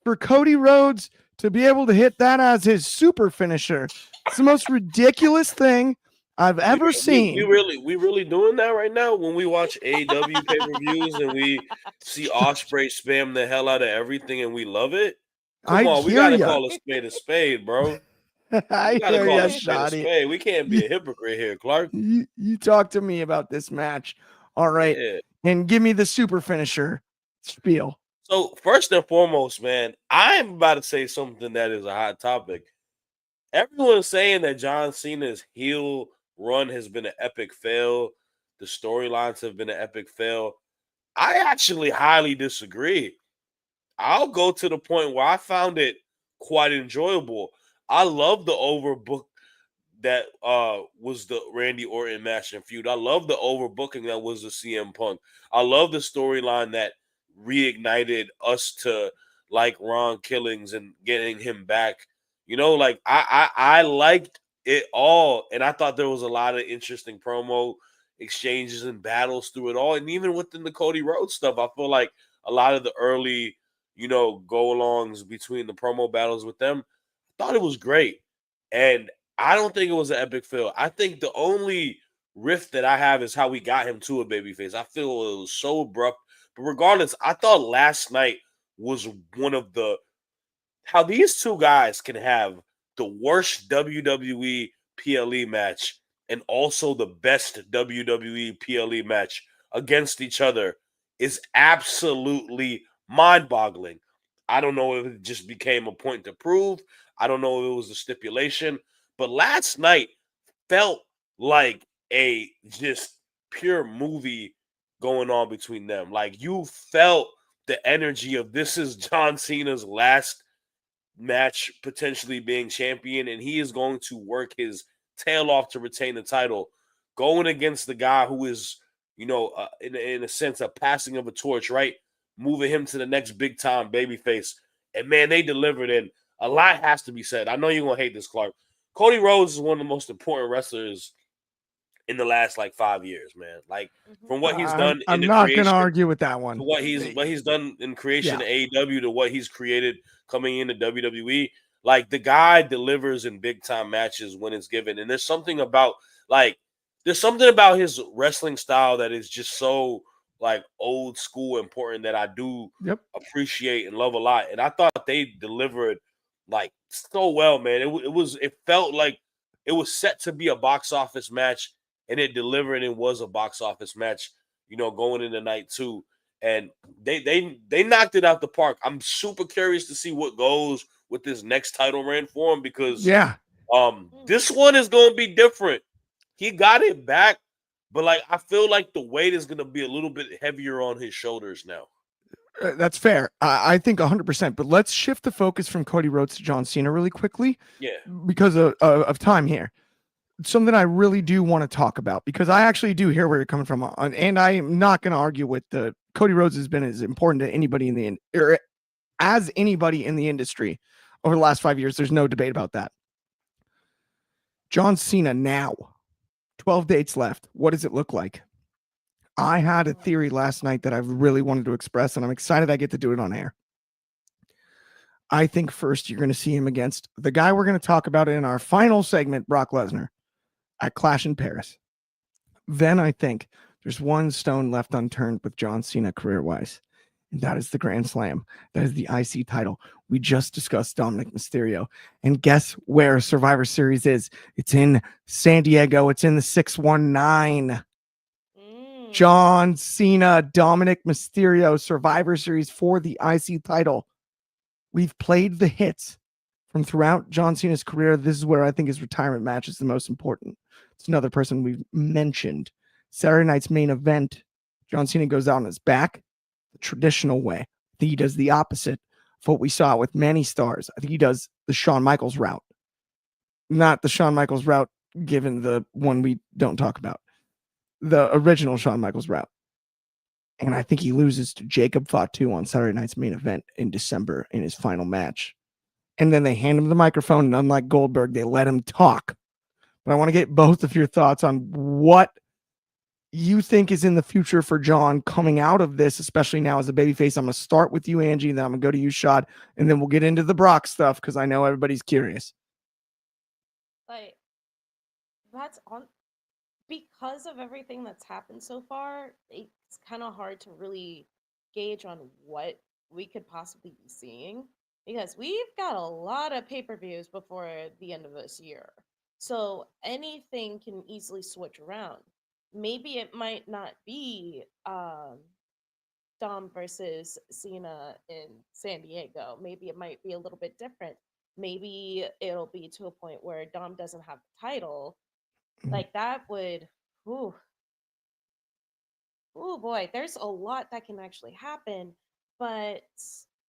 S2: for Cody Rhodes to be able to hit that as his super finisher. It's the most ridiculous thing I've ever seen.
S4: We really doing that right now when we watch AEW pay-per-views and we see Ospreay spam the hell out of everything and we love it. Come on, we gotta call a spade, bro.
S2: I hear you, Shotty.
S4: We can't be a hypocrite here, Clark.
S2: You talk to me about this match. All right. Yeah. And give me the super finisher spiel.
S4: So first and foremost, man, I'm about to say something that is a hot topic. Everyone's saying that John Cena's heel run has been an epic fail. The storylines have been an epic fail. I actually highly disagree. I'll go to the point where I found it quite enjoyable. I love the overbook that was the Randy Orton match and feud. I love the overbooking that was the CM Punk. I love the storyline that reignited us to like Ron Killings and getting him back. You know, like I liked it all, and I thought there was a lot of interesting promo exchanges and battles through it all, and even within the Cody Rhodes stuff, I feel like a lot of the early, go alongs between the promo battles with them, I thought it was great, and I don't think it was an epic fail. I think the only rift that I have is how we got him to a babyface. I feel it was so abrupt. But regardless, I thought last night was one of the how these two guys can have the worst WWE PLE match and also the best WWE PLE match against each other is absolutely mind-boggling. I don't know if it just became a point to prove. I don't know if it was a stipulation, but last night felt like a just pure movie going on between them. Like you felt the energy of this is John Cena's last match potentially being champion, and he is going to work his tail off to retain the title, going against the guy who is, in a sense, a passing of a torch, right? Moving him to the next big time babyface. And man, they delivered, and a lot has to be said. I know you're gonna hate this, Clark. Cody Rhodes is one of the most important wrestlers in the last like 5 years, man. Like from what he's done in
S2: I'm
S4: the
S2: not going to
S4: creation
S2: argue with that one.
S4: to what he's done in creation of AEW to what he's created coming into WWE. Like the guy delivers in big time matches when it's given, and there's something about his wrestling style that is just so like old school important that I do appreciate and love a lot. And I thought they delivered like so well, man. It felt like it was set to be a box office match, and it delivered and was a box office match. Going into night two, and they knocked it out the park. I'm super curious to see what goes with this next title reign for him because this one is going to be different. He got it back, but like I feel like the weight is going to be a little bit heavier on his shoulders now.
S2: That's fair. I think 100%. But let's shift the focus from Cody Rhodes to John Cena really quickly.
S4: Yeah.
S2: Because of time here. Something I really do want to talk about because I actually do hear where you're coming from, and I am not going to argue with the Cody Rhodes has been as important to anybody as anybody in the industry over the last 5 years. There's no debate about that. John Cena now, 12 dates left. What does it look like? I had a theory last night that I really wanted to express, and I'm excited I get to do it on air. I think first you're going to see him against the guy we're going to talk about in our final segment, Brock Lesnar, at Clash in Paris. Then I think there's one stone left unturned with John Cena career-wise, and that is the Grand Slam. That is the IC title. We just discussed Dominic Mysterio, and guess where Survivor Series is? It's in San Diego. It's in the 619. John Cena, Dominic Mysterio, Survivor Series for the IC title. We've played the hits from throughout John Cena's career. This is where I think his retirement match is the most important. It's another person we've mentioned. Saturday night's main event, John Cena goes out on his back the traditional way. I think he does the opposite of what we saw with many stars. I think he does the Shawn Michaels route. Not the Shawn Michaels route given the one we don't talk about. The original Shawn Michaels route. And I think he loses to Jacob Fatu on Saturday night's main event in December in his final match. And then they hand him the microphone, and unlike Goldberg, they let him talk. But I want to get both of your thoughts on what you think is in the future for John coming out of this, especially now as a babyface. I'm going to start with you, Angie, and then I'm going to go to you, Shad, and then we'll get into the Brock stuff because I know everybody's curious.
S5: Like, that's on because of everything that's happened so far, it's kind of hard to really gauge on what we could possibly be seeing because we've got a lot of pay-per-views before the end of this year. So anything can easily switch around. Maybe it might not be Dom versus Cena in San Diego. Maybe it might be a little bit different. Maybe it'll be to a point where Dom doesn't have the title. Like that would, ooh, oh boy, there's a lot that can actually happen. But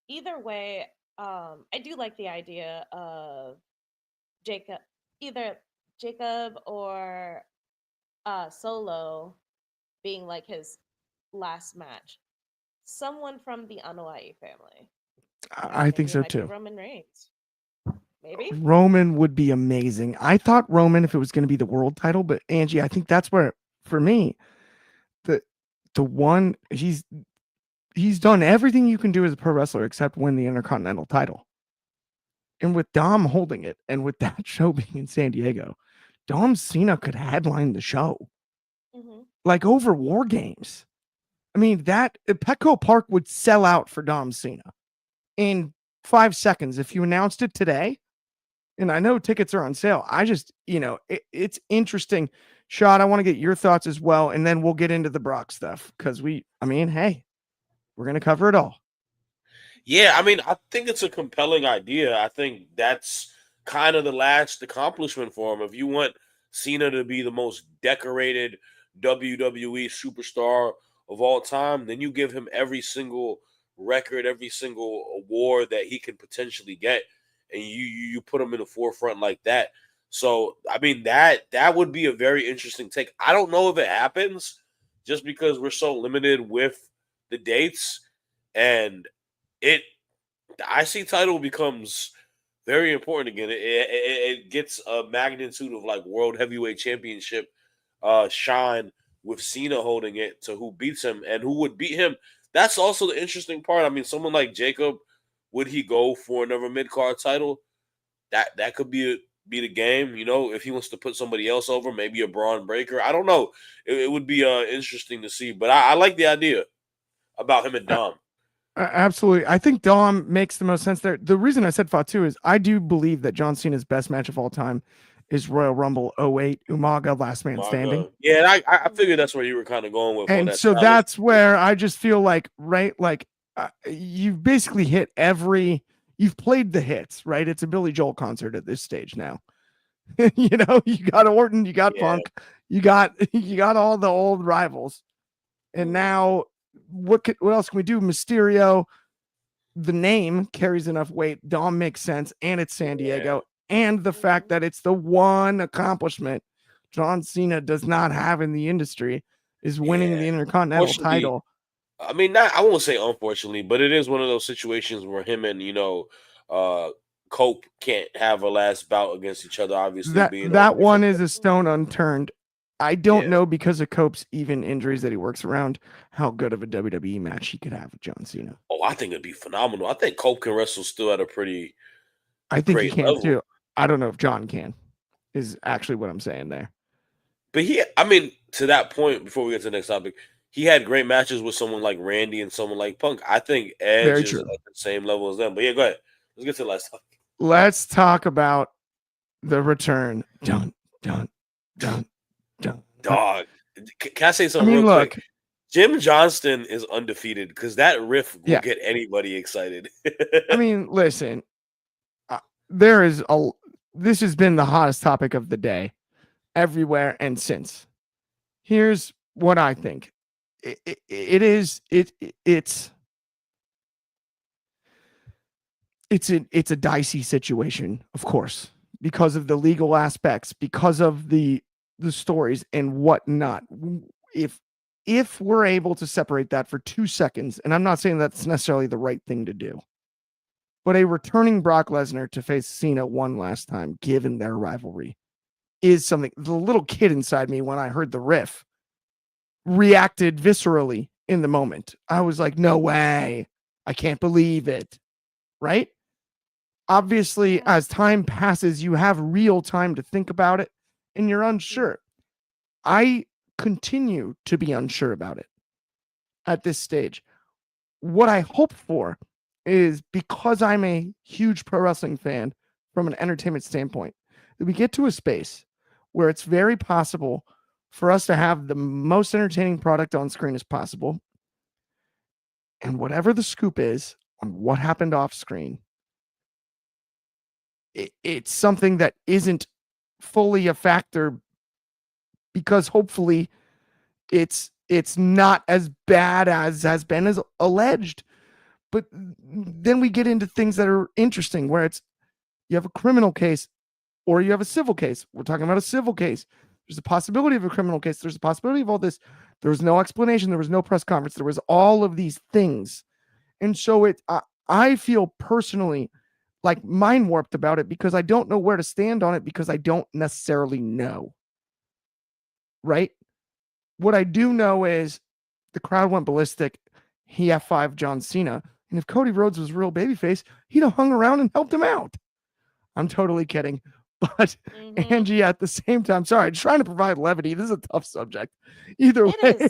S5: either way, I do like the idea of Jacob, either Jacob or Solo being like his last match. Someone from the Anoa'i family.
S2: I think
S5: Maybe it
S2: so
S5: might be
S2: too.
S5: Roman Reigns. Maybe.
S2: Roman would be amazing. I thought Roman if it was going to be the world title, but Angie, I think that's where for me the one he's done everything you can do as a pro wrestler except win the Intercontinental title. And with Dom holding it and with that show being in San Diego, Dom Cena could headline the show.
S5: Mm-hmm.
S2: Like over War Games. I mean, that Petco Park would sell out for Dom Cena in 5 seconds if you announced it today. And I know tickets are on sale. I just, it's interesting. Shad, I want to get your thoughts as well. And then we'll get into the Brock stuff because hey, we're going to cover it all.
S4: Yeah, I mean, I think it's a compelling idea. I think that's kind of the last accomplishment for him. If you want Cena to be the most decorated WWE superstar of all time, then you give him every single record, every single award that he can potentially get, and you put him in the forefront like that. So, I mean, that would be a very interesting take. I don't know if it happens just because we're so limited with the dates, and the IC title becomes very important again. It gets a magnitude of like World Heavyweight Championship shine with Cena holding it to who beats him and who would beat him. That's also the interesting part. I mean, someone like Jacob, would he go for another mid card title? That could be the game. If he wants to put somebody else over, maybe a Braun Breaker. I don't know. It would be interesting to see. But I like the idea about him and Dom.
S2: Absolutely. I think Dom makes the most sense there. The reason I said Fatu is I do believe that John Cena's best match of all time is Royal Rumble 08, Umaga, Last Man Standing.
S4: Yeah, and I figured that's where you were kind of going with.
S2: And so that's where I just feel like, right, like you've basically you've played the hits, right? It's a Billy Joel concert at this stage now. You got Orton, you got Punk, you got all the old rivals. And now what else can we do? Mysterio, the name carries enough weight. Dom makes sense, and it's San Diego, and the fact that it's the one accomplishment John Cena does not have in the industry is winning the Intercontinental title.
S4: I mean, I won't say unfortunately, but it is one of those situations where him and Cope can't have a last bout against each other. Obviously,
S2: that one is a stone unturned. I don't know because of Cope's even injuries that he works around how good of a WWE match he could have with John Cena.
S4: Oh, I think it'd be phenomenal. I think Cope can wrestle still at a pretty
S2: I think he can level. Too. I don't know if John can, is actually what I'm saying there.
S4: But to that point, before we get to the next topic, he had great matches with someone like Randy and someone like Punk. I think Edge is at the same level as them. But yeah, go ahead. Let's get to the last topic.
S2: Let's talk about the return. Dun, dun, dun.
S4: Dog, can I say something real quick? Jim Johnston is undefeated because that riff will get anybody excited.
S2: I mean, listen, this has been the hottest topic of the day everywhere and since. Here's what I think. It's a dicey situation, of course, because of the legal aspects, because of the stories and whatnot. If we're able to separate that for 2 seconds, and I'm not saying that's necessarily the right thing to do, but a returning Brock Lesnar to face Cena one last time, given their rivalry, is something. The little kid inside me, when I heard the riff, reacted viscerally in the moment. I was like, no way. I can't believe it. Right? Obviously, as time passes, you have real time to think about it, and you're unsure. I continue to be unsure about it at this stage. What I hope for is, because I'm a huge pro wrestling fan from an entertainment standpoint, that we get to a space where it's very possible for us to have the most entertaining product on screen as possible. And whatever the scoop is on what happened off screen, it's something that isn't fully a factor, because hopefully it's not as bad as has been as alleged. But then we get into things that are interesting, where it's you have a criminal case or you have a civil case. We're talking about a civil case. There's a possibility of a criminal case. There's a possibility of all this. There was no explanation. There was no press conference. There was all of these things. And so I feel personally like mind warped about it because I don't know where to stand on it because I don't necessarily know. Right? What I do know is the crowd went ballistic. He F5 John Cena. And if Cody Rhodes was real babyface, he'd have hung around and helped him out. I'm totally kidding. But Angie, at the same time, sorry, trying to provide levity. This is a tough subject. Either way,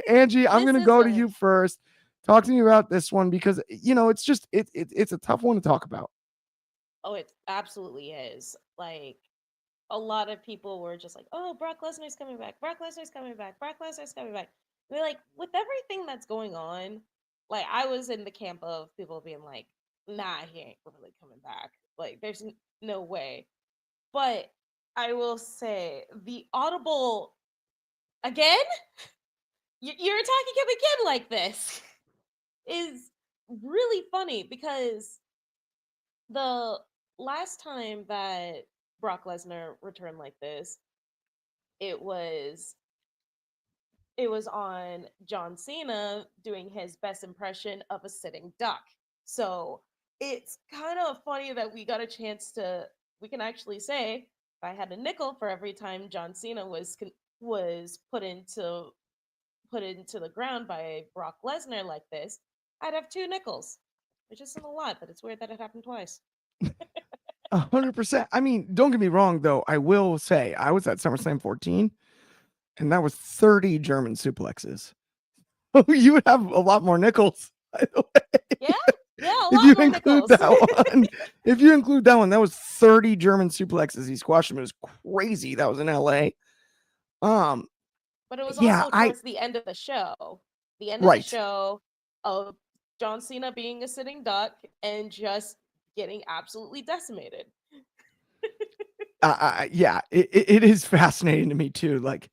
S2: Angie, I'm going to go to you first. Talk to me about this one because, it's just, it's a tough one to talk about.
S5: Oh, it absolutely is. Like, a lot of people were just like, oh, Brock Lesnar's coming back. Brock Lesnar's coming back. Brock Lesnar's coming back. They're like, with everything that's going on, like, I was in the camp of people being like, nah, he ain't really coming back. Like, there's no way. But I will say the audible again, you're attacking him again like this is really funny because the last time that Brock Lesnar returned like this, it was on John Cena doing his best impression of a sitting duck. So it's kind of funny that we got a chance to, we can actually say, if I had a nickel for every time John Cena was put into the ground by Brock Lesnar like this, I'd have 2 nickels, which isn't a lot, but it's weird that it happened twice.
S2: 100%. I mean, don't get me wrong, though. I will say I was at SummerSlam 14, and that was 30 German suplexes. You would have a lot more nickels, by the way.
S5: Yeah, a
S2: if
S5: lot
S2: you
S5: more
S2: include
S5: nickels.
S2: that one, if you include that one, that was 30 German suplexes. He squashed him. It was crazy. That was in LA.
S5: But it was also towards the end of the show. The end of the show of John Cena being a sitting duck and just getting absolutely decimated.
S2: Yeah, it is fascinating to me too. Like,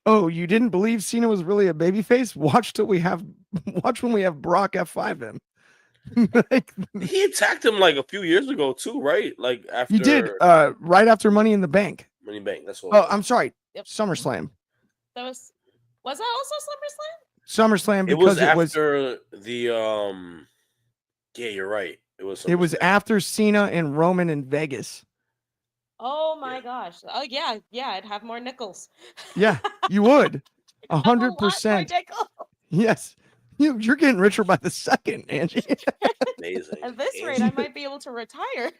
S2: oh, you didn't believe Cena was really a babyface? Watch when we have Brock F5 him.
S4: Like, he attacked him like a few years ago too, right? Like after
S2: he did, right after Money in the Bank.
S4: Money in the Bank. That's what.
S2: Oh, I'm sorry. Yep. SummerSlam.
S5: That was that also
S2: SummerSlam?
S4: It was after the Yeah, you're right. It was
S2: after Cena and Roman in Vegas.
S5: Oh my gosh. Oh yeah, I'd have more nickels.
S2: Yeah, you would. 100%. Yes. You're getting richer by the second, Angie.
S4: Amazing.
S5: At this rate, I might be able to retire.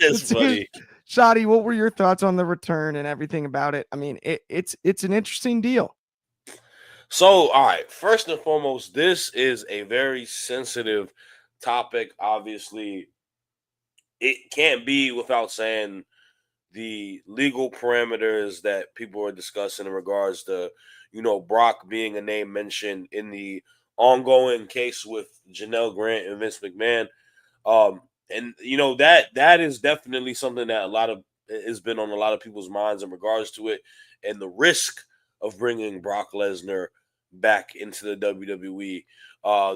S4: That's funny.
S2: Shadi, what were your thoughts on the return and everything about it? I mean, it's an interesting deal.
S4: So, all right. First and foremost, this is a very sensitive topic. Obviously, it can't be without saying the legal parameters that people are discussing in regards to, Brock being a name mentioned in the ongoing case with Janelle Grant and Vince McMahon. And that is definitely something that has been on a lot of people's minds in regards to it, and the risk of bringing Brock Lesnar back into the WWE,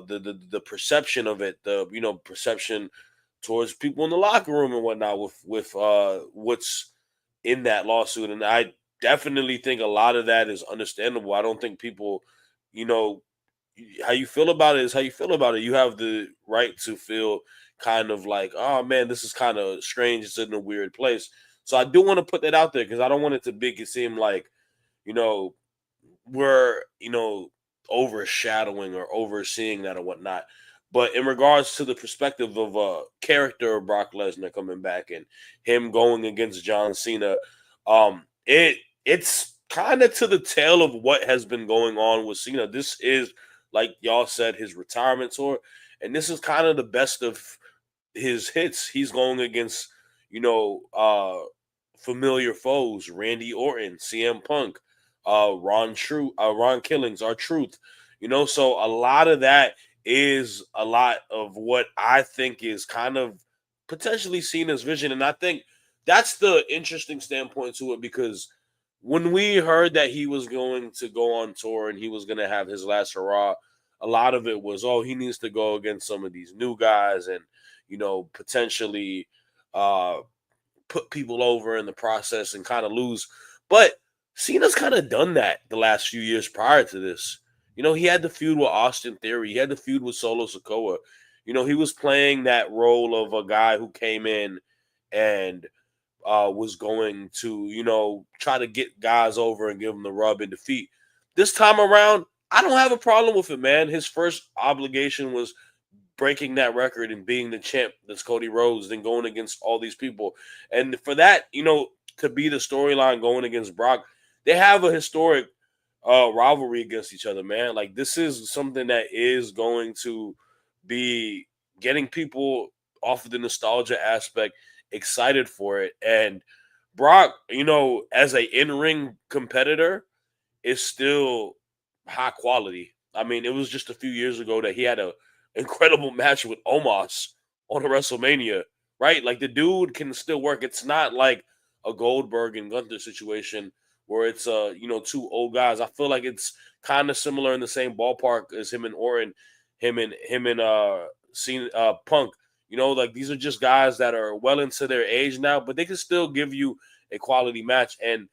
S4: the perception of it, the perception towards people in the locker room and whatnot with what's in that lawsuit. And I definitely think a lot of that is understandable. I don't think people, how you feel about it is how you feel about it. You have the right to feel kind of like, oh man, this is kind of strange. It's in a weird place. So I do want to put that out there because I don't want it to seem like, we're, overshadowing or overseeing that or whatnot. But in regards to the perspective of a character of Brock Lesnar coming back and him going against John Cena, it's kind of to the tail of what has been going on with Cena. This is, like y'all said, his retirement tour, and this is kind of the best of his hits. He's going against, familiar foes: Randy Orton, CM Punk, Ron Killings, R-Truth. So a lot of that is a lot of what I think is kind of potentially Cena's vision. And I think that's the interesting standpoint to it, because when we heard that he was going to go on tour and he was going to have his last hurrah, a lot of it was, he needs to go against some of these new guys and, potentially put people over in the process and kind of lose. But Cena's kind of done that the last few years prior to this. He had the feud with Austin Theory. He had the feud with Solo Sikoa. He was playing that role of a guy who came in and was going to, try to get guys over and give them the rub and defeat. This time around, I don't have a problem with it, man. His first obligation was breaking that record and being the champ that's Cody Rhodes, then going against all these people. And for that, to be the storyline going against Brock, they have a historic rivalry against each other, man. Like, this is something that is going to be getting people off of the nostalgia aspect excited for it. And Brock, as a in-ring competitor, is still high quality. I mean, it was just a few years ago that he had a incredible match with Omos on a WrestleMania, right? Like, the dude can still work. It's not like a Goldberg and Gunther situation where it's two old guys. I feel like it's kind of similar in the same ballpark as him and Orton, him and Cena, Punk. Like, these are just guys that are well into their age now, but they can still give you a quality match. And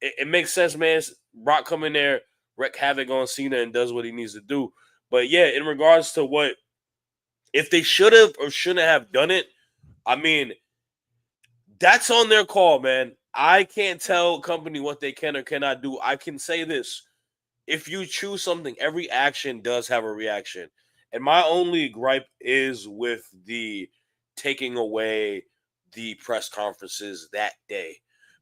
S4: it makes sense, man. Brock come in there, wreak havoc on Cena, and does what he needs to do. But yeah, in regards to if they should have or shouldn't have done it, I mean, that's on their call, man. I can't tell company what they can or cannot do. I can say this. If you choose something, every action does have a reaction. And my only gripe is with the taking away the press conferences that day.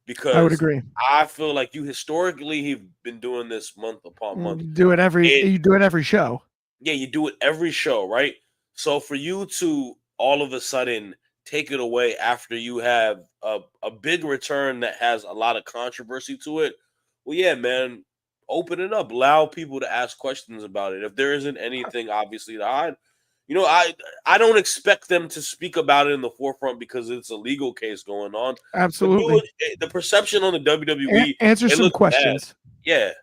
S4: Because
S2: I would agree.
S4: I feel like you historically have been doing this month upon month.
S2: You do it every show.
S4: Yeah, you do it every show, right? So for you to all of a sudden take it away after you have a big return that has a lot of controversy to it, well, yeah, man, open it up. Allow people to ask questions about it. If there isn't anything obviously to hide, I don't expect them to speak about it in the forefront because it's a legal case going on.
S2: Absolutely.
S4: The perception on the WWE
S2: answer some questions.
S4: Bad.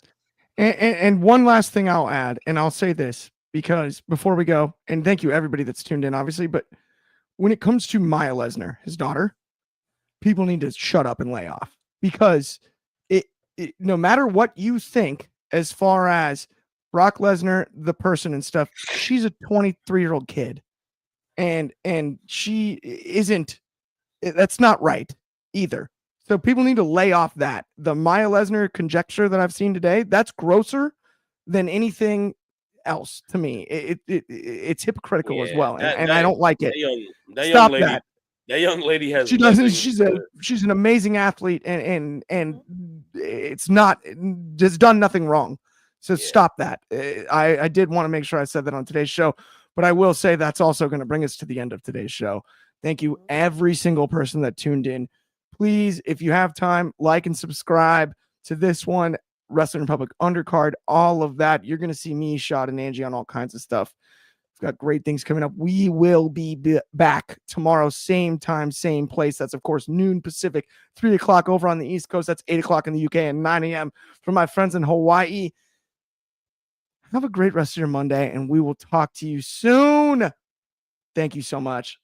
S4: Yeah.
S2: And one last thing I'll add, and I'll say this because before we go, and thank you everybody that's tuned in, obviously, but when it comes to Maya Lesnar, his daughter, people need to shut up and lay off because it no matter what you think as far as Brock Lesnar, the person and stuff, she's a 23-year-old kid. And she isn't, that's not right either. So people need to lay off that. The Maya Lesnar conjecture that I've seen today, that's grosser than anything else to me. It's hypocritical as well. And I don't like it. Stop that.
S4: That young lady has.
S2: She doesn't. She's an amazing athlete, and it's not just done nothing wrong. So stop that. I did want to make sure I said that on today's show, but I will say that's also going to bring us to the end of today's show. Thank you, every single person that tuned in. Please, if you have time, like and subscribe to this one, Wrestling Republic Undercard, all of that. You're going to see me, Shad, and Angie on all kinds of stuff. We've got great things coming up. We will be back tomorrow, same time, same place. That's, of course, noon Pacific, 3 o'clock over on the East Coast. That's 8 o'clock in the UK and 9 a.m. for my friends in Hawaii. Have a great rest of your Monday, and we will talk to you soon. Thank you so much.